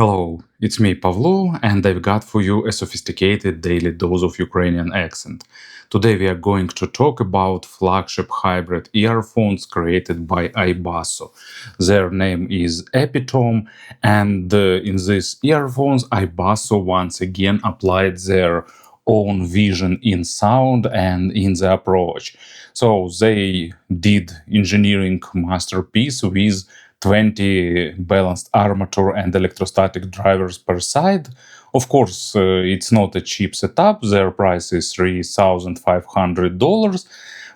Hello, it's me Pavlo, and I've got for you a sophisticated daily dose of Ukrainian accent. Today we are going to talk about flagship hybrid earphones created by iBasso. Their name is Epitome, and in these earphones, iBasso once again applied their own vision in sound and in the approach. So they did engineering masterpiece with 20 balanced armature and electrostatic drivers per side. Of course, it's not a cheap setup. Their price is $3,500,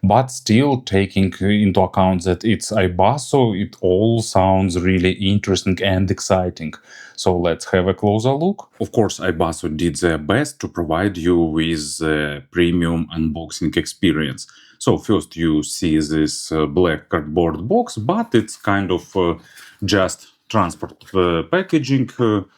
but still taking into account that it's iBasso, it all sounds really interesting and exciting. So let's have a closer look. Of course, iBasso did their best to provide you with a premium unboxing experience. So first you see this black cardboard box, but it's kind of just transport packaging to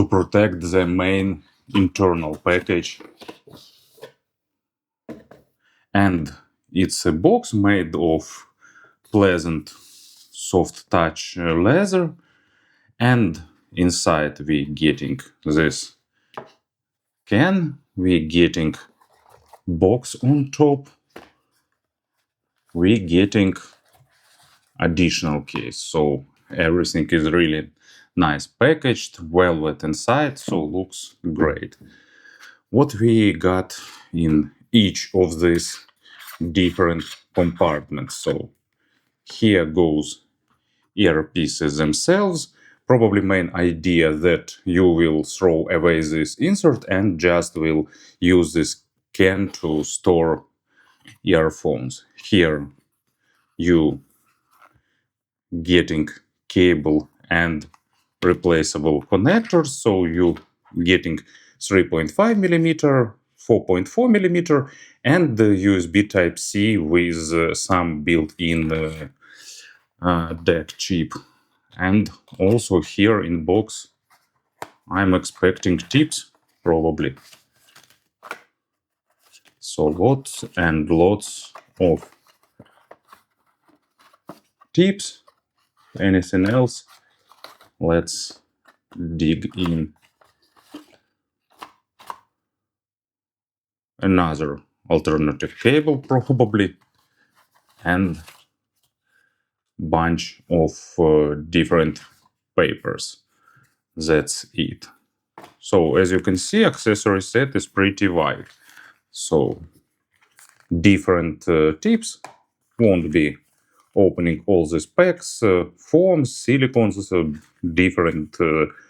protect the main internal package. And it's a box made of pleasant soft touch leather, and inside we getting this can, we getting box on top, we getting additional case. So everything is really nice packaged, velvet inside, so looks great. What we got in each of these different compartments. So here goes earpieces themselves. Probably main idea that you will throw away this insert and just will use this can to store earphones. Here you getting cable and replaceable connectors, so you getting 3.5 millimeter, 4.4 millimeter, and the USB Type-C with some built-in DAC chip. And also here in box I'm expecting tips, probably. So lots and lots of tips. Anything else? Let's dig in. Another alternative cable probably, and bunch of different papers. That's it. So as you can see, accessory set is pretty wide. So different tips, won't be opening all these packs, foams, silicones, different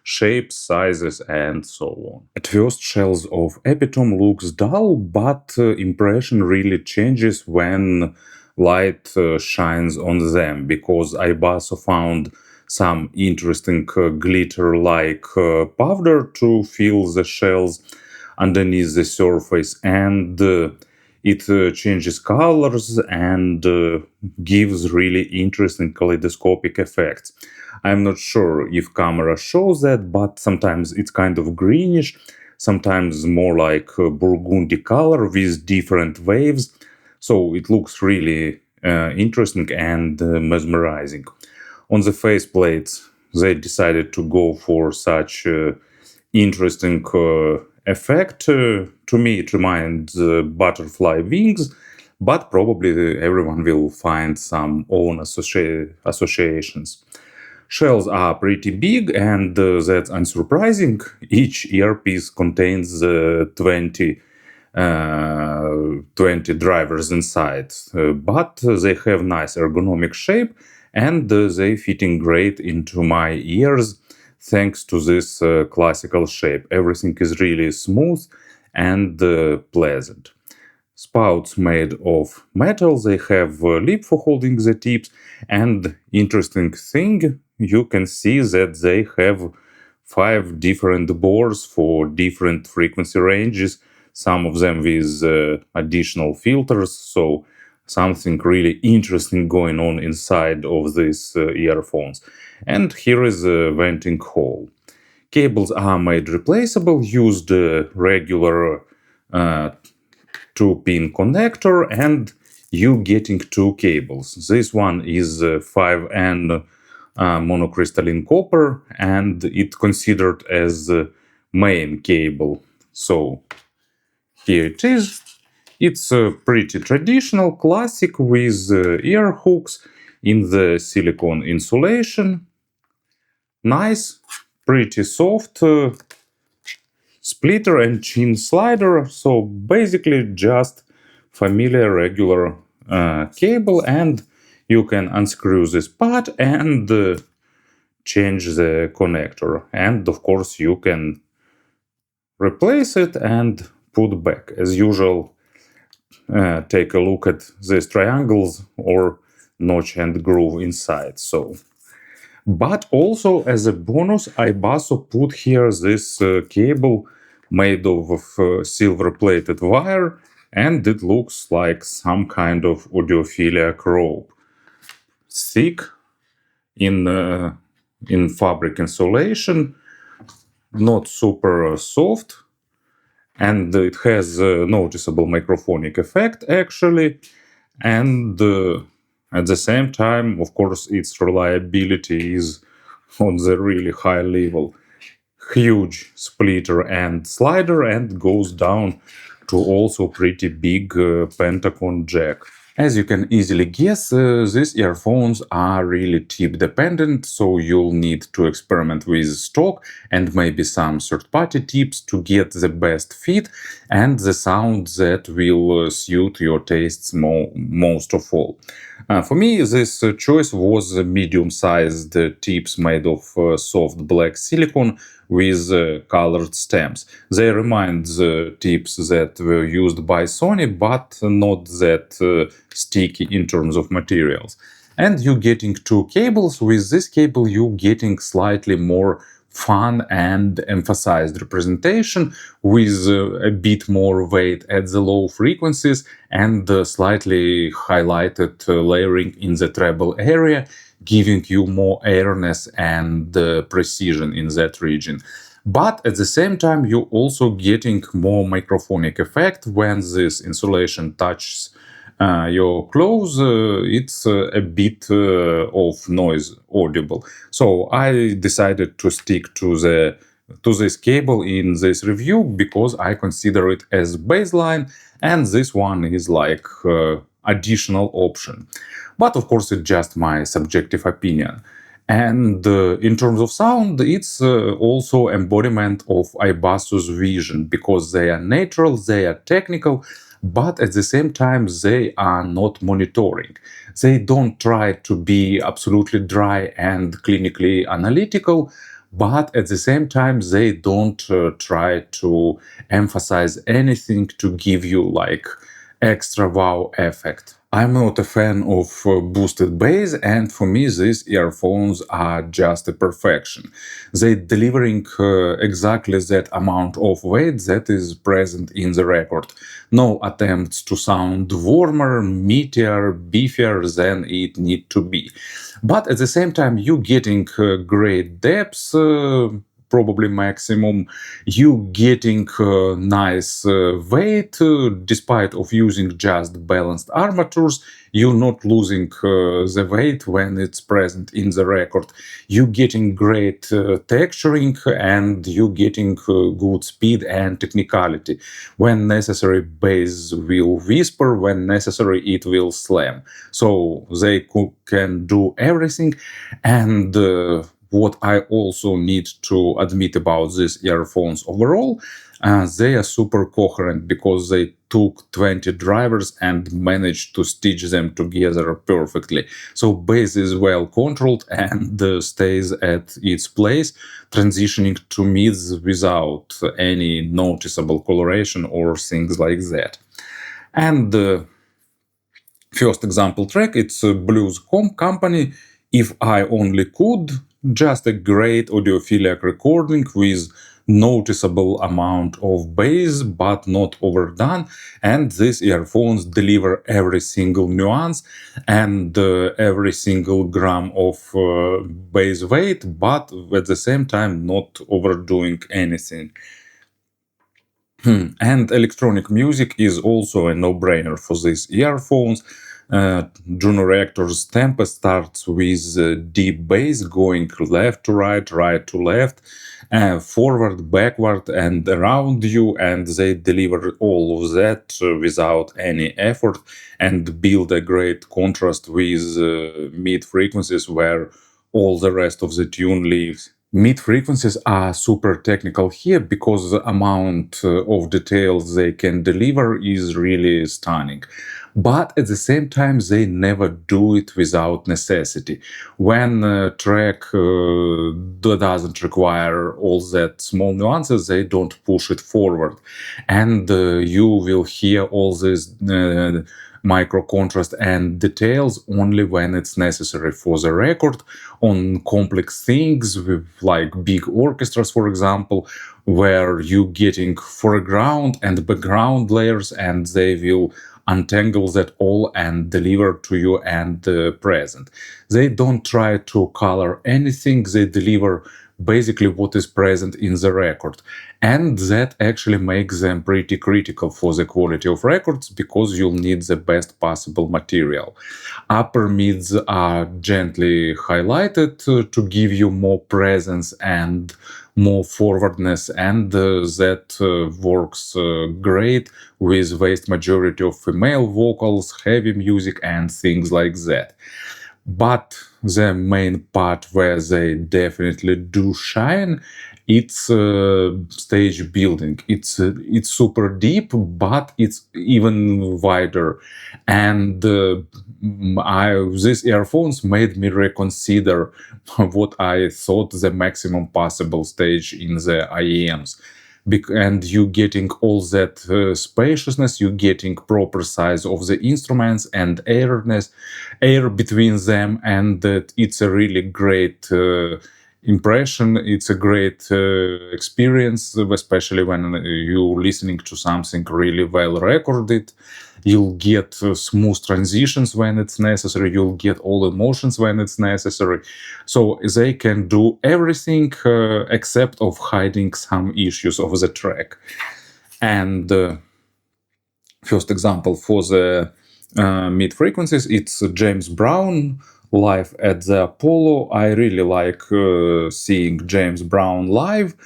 shapes, sizes, and so on. At first, shells of Epitome looks dull, but impression really changes when light shines on them, because iBasso found some interesting glitter-like powder to fill the shells underneath the surface, and it changes colors and gives really interesting kaleidoscopic effects. I'm not sure if camera shows that, but sometimes it's kind of greenish, sometimes more like burgundy color with different waves. So it looks really interesting and mesmerizing. On the faceplates, they decided to go for such interesting effect. To me, it reminds butterfly wings, but probably everyone will find some own associations. Shells are pretty big, and that's unsurprising. Each earpiece contains 20 drivers inside, but they have nice ergonomic shape, and they fitting great into my ears thanks to this classical shape. Everything is really smooth and pleasant. Spouts made of metal, they have a lip for holding the tips, and interesting thing, you can see that they have 5 different bores for different frequency ranges, some of them with additional filters, so something really interesting going on inside of these earphones. And here is a venting hole. Cables are made replaceable, used regular 2-pin connector, and you getting 2 cables. This one is 5N monocrystalline copper, and it considered as main cable. So here it is. It's pretty traditional, classic, with ear hooks in the silicone insulation. Nice, pretty soft splitter and chin slider. So basically just familiar regular cable, and you can unscrew this part and change the connector. And of course you can replace it and put back. As usual, take a look at these triangles or notch and groove inside. So, but also as a bonus, iBasso put here this cable made of silver-plated wire, and it looks like some kind of audiophilic rope. Thick in fabric insulation, not super soft, and it has a noticeable microphonic effect actually, and at the same time, of course, its reliability is on the really high level. Huge splitter and slider, and goes down to also pretty big Pentagon jack. As you can easily guess, these earphones are really tip dependent, so you'll need to experiment with stock and maybe some third-party tips to get the best fit and the sound that will suit your tastes most of all. For me, this choice was medium-sized tips made of soft black silicone with colored stems. They remind the tips that were used by Sony, but not that sticky in terms of materials. And you're getting two cables. With this cable, you're getting slightly more fun and emphasized representation with a bit more weight at the low frequencies and slightly highlighted layering in the treble area, giving you more airness and precision in that region. But at the same time, you're also getting more microphonic effect when this insulation touches your clothes. It's a bit of noise audible. So I decided to stick to this cable in this review because I consider it as baseline, and this one is like additional option. But of course, it's just my subjective opinion. And in terms of sound, it's also embodiment of iBasso's vision, because they are natural, they are technical, but at the same time, they are not monitoring. They don't try to be absolutely dry and clinically analytical, but at the same time, they don't try to emphasize anything to give you like extra wow effect. I'm not a fan of boosted bass, and for me these earphones are just a perfection. They're delivering exactly that amount of weight that is present in the record. No attempts to sound warmer, meatier, beefier than it need to be. But at the same time, you're getting great depth, probably maximum. You getting nice weight despite of using just balanced armatures. You're not losing the weight when it's present in the record. You getting great texturing, and you getting good speed and technicality. When necessary, bass will whisper. When necessary, it will slam. So they can do everything. And what I also need to admit about these earphones overall, they are super coherent, because they took 20 drivers and managed to stitch them together perfectly. So bass is well controlled and stays at its place, transitioning to mids without any noticeable coloration or things like that. And first example track, it's Blues Company, If I Only Could. Just a great audiophilic recording with noticeable amount of bass, but not overdone. And these earphones deliver every single nuance and every single gram of bass weight, but at the same time not overdoing anything. And electronic music is also a no-brainer for these earphones. Juno Reactor's Tempest starts with deep bass going left to right, right to left, forward, backward, and around you, and they deliver all of that without any effort and build a great contrast with mid frequencies where all the rest of the tune lives. Mid frequencies are super technical here because the amount of details they can deliver is really stunning. But at the same time, they never do it without necessity. When a track doesn't require all that small nuances, they don't push it forward. And you will hear all these micro contrast and details only when it's necessary for the record on complex things with like big orchestras, for example, where you getting foreground and background layers, and they will untangle that all and deliver to you and present. They don't try to color anything, they deliver basically what is present in the record. And that actually makes them pretty critical for the quality of records because you'll need the best possible material. Upper mids are gently highlighted to give you more presence and more forwardness, and that works great with vast majority of female vocals, heavy music, and things like that. But the main part where they definitely do shine, it's stage building. It's super deep, but it's even wider. And these earphones made me reconsider what I thought the maximum possible stage in the IEMs. And you getting all that spaciousness, you getting proper size of the instruments and air between them, and that it's a really great impression. It's a great experience, especially when you're listening to something really well recorded. You'll get smooth transitions when it's necessary. You'll get all emotions when it's necessary. So they can do everything except of hiding some issues of the track. And first example for the mid frequencies, it's James Brown live at the Apollo. I really like seeing James Brown live,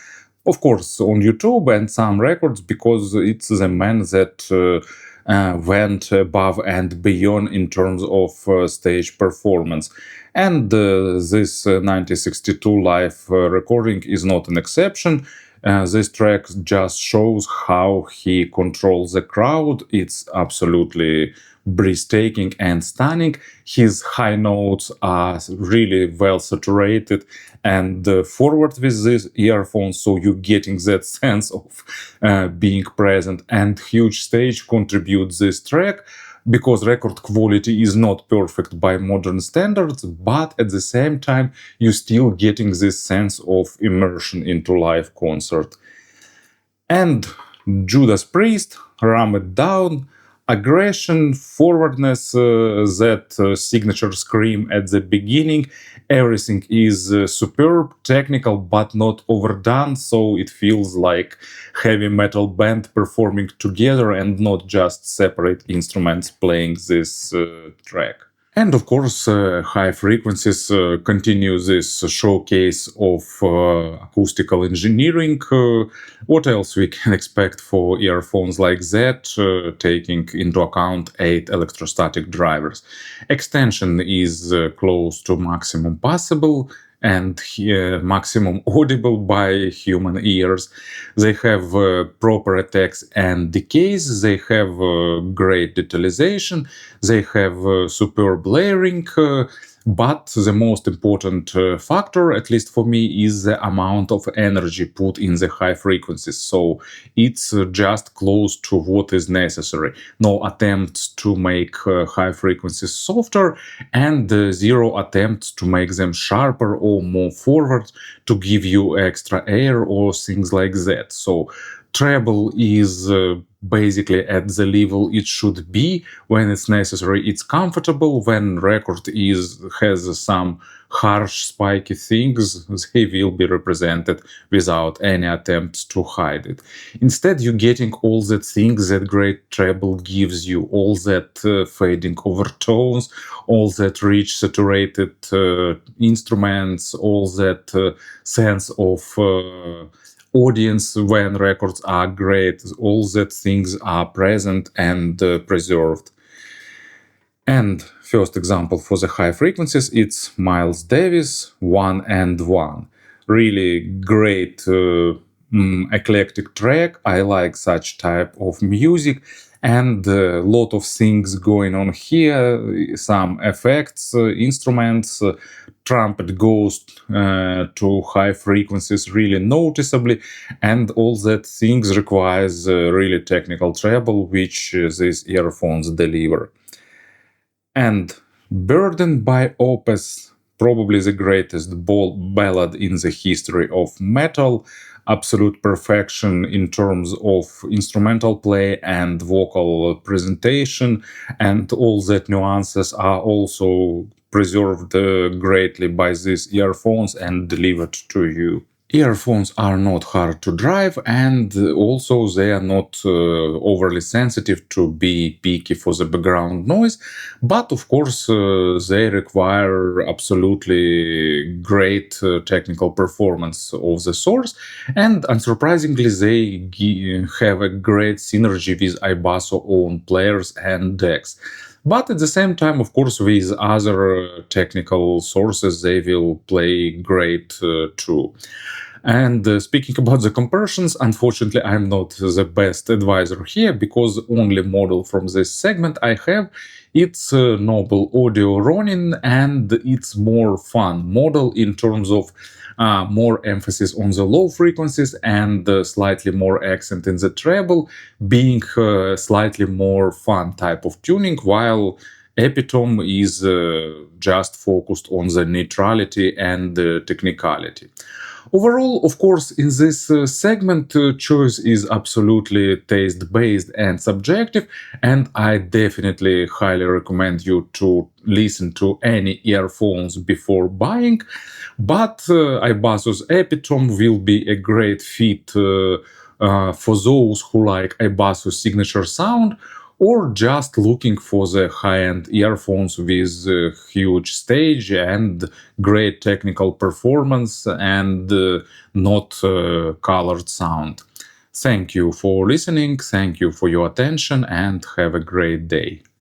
of course, on YouTube and some records, because it's the man that went above and beyond in terms of stage performance. And this 1962 live recording is not an exception. This track just shows how he controls the crowd. It's absolutely breathtaking and stunning. His high notes are really well saturated and forward with these earphones, so you're getting that sense of being present. And huge stage contributes this track because record quality is not perfect by modern standards, but at the same time you're still getting this sense of immersion into live concert. And Judas Priest, Ram It Down, aggression, forwardness, that signature scream at the beginning, everything is superb, technical, but not overdone, so it feels like heavy metal band performing together and not just separate instruments playing this track. And of course, high frequencies continue this showcase of acoustical engineering. What else we can expect for earphones like that, taking into account 8 electrostatic drivers? Extension is close to maximum possible and maximum audible by human ears. They have proper attacks and decays. They have great detalization. They have superb layering. But the most important factor, at least for me, is the amount of energy put in the high frequencies. So it's just close to what is necessary. No attempts to make high frequencies softer, and zero attempts to make them sharper or more forward to give you extra air or things like that. So treble is basically at the level it should be. When it's necessary, it's comfortable. When record has some harsh, spiky things, they will be represented without any attempts to hide it. Instead, you're getting all that things that great treble gives you, all that fading overtones, all that rich, saturated instruments, all that sense of audience when records are great. All that things are present and preserved. And first example for the high frequencies, it's Miles Davis 1 and 1. Really great eclectic track. I like such type of music, and a lot of things going on here. Some effects, instruments, trumpet goes to high frequencies really noticeably, and all that things requires really technical treble, which these earphones deliver. And Burdened by Opeth, probably the greatest ballad in the history of metal, absolute perfection in terms of instrumental play and vocal presentation, and all that nuances are also preserved greatly by these earphones and delivered to you. Earphones are not hard to drive, and also they are not overly sensitive to be picky for the background noise, but of course they require absolutely great technical performance of the source, and unsurprisingly they have a great synergy with iBasso own players and decks. But at the same time, of course, with other technical sources, they will play great too. And speaking about the comparisons, unfortunately, I'm not the best advisor here, because only model from this segment I have, it's Noble Audio Ronin, and it's more fun model in terms of more emphasis on the low frequencies and slightly more accent in the treble, being slightly more fun type of tuning, while Epitome is just focused on the neutrality and technicality. Overall, of course, in this segment, choice is absolutely taste-based and subjective, and I definitely highly recommend you to listen to any earphones before buying. But iBasso's Epitome will be a great fit for those who like iBasso's signature sound, or just looking for the high-end earphones with a huge stage and great technical performance and not colored sound. Thank you for listening, thank you for your attention, and have a great day.